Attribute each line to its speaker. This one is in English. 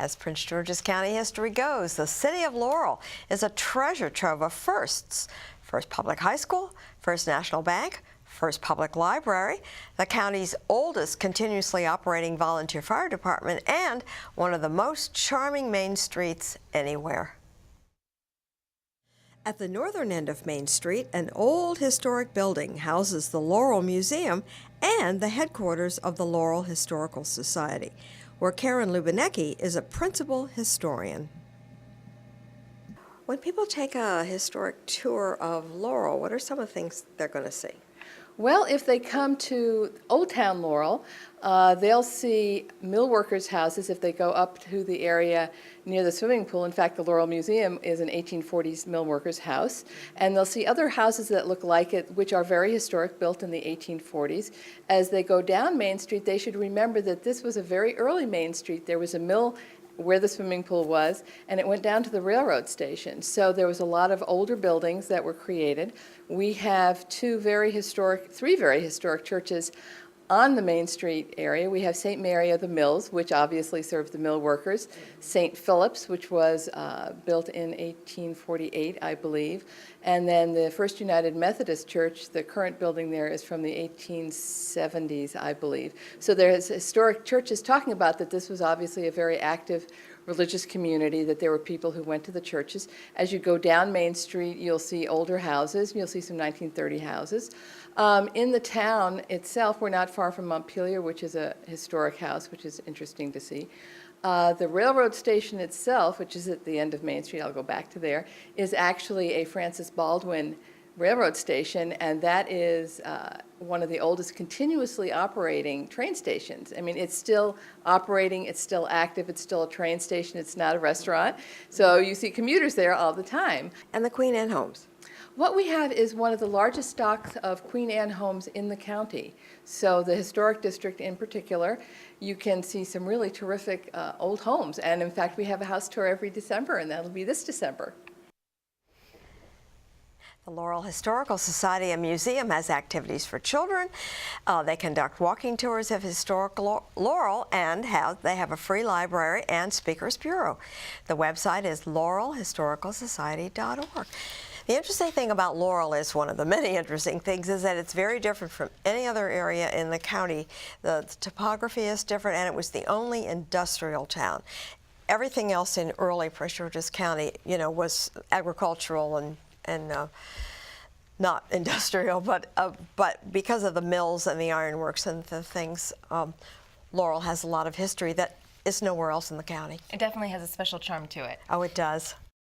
Speaker 1: As Prince George's County history goes, the city of Laurel is a treasure trove of firsts. First public high school, first national bank, first public library, the county's oldest continuously operating volunteer fire department, and one of the most charming main streets anywhere. At the northern end of Main Street, an old historic building houses the Laurel Museum and the headquarters of the Laurel Historical Society, where Karen Lubieniecki is a principal historian. When people take a historic tour of Laurel, what are some of the things they're going to see?
Speaker 2: Well, if they come to Old Town Laurel, they'll see mill workers' houses if they go up to the area near the swimming pool. In fact, the Laurel Museum is an 1840s mill workers' house. And they'll see other houses that look like it, which are very historic, built in the 1840s. As they go down Main Street, they should remember that this was a very early Main Street. There was a mill where the swimming pool was, and it went down to the railroad station. So there was a lot of older buildings that were created. We have three very historic churches on the Main Street area. We have St. Mary of the Mills, which obviously served the mill workers, St. Philip's, which was built in 1848, I believe, and then the First United Methodist Church. The current building there is from the 1870s, I believe. So there's historic churches talking about that this was obviously a very active religious community, that there were people who went to the churches. As you go down Main Street, you'll see older houses. You'll see some 1930 houses. In the town itself, we're not far from Montpelier, which is a historic house, which is interesting to see. The railroad station itself, which is at the end of Main Street, I'll go back to there, is actually a Francis Baldwin railroad station, and that is one of the oldest continuously operating train stations. I mean, it's still operating, it's still active, it's still a train station, it's not a restaurant. So you see commuters there all the time.
Speaker 1: And the Queen Anne homes.
Speaker 2: What we have is one of the largest stocks of Queen Anne homes in the county. So the historic district in particular, you can see some really terrific old homes. And in fact, we have a house tour every December, and that'll be this December.
Speaker 1: The Laurel Historical Society and Museum has activities for children. They conduct walking tours of historic Laurel, and they have a free library and speakers bureau. The website is laurelhistoricalsociety.org. The interesting thing about Laurel is, one of the many interesting things, is that it's very different from any other area in the county. The topography is different, and it was the only industrial town. Everything else in early Prince George's County, was agricultural and not industrial, but because of the mills and the ironworks and the things, Laurel has a lot of history that is nowhere else in the county.
Speaker 3: It definitely has a special charm to it.
Speaker 1: Oh, it does.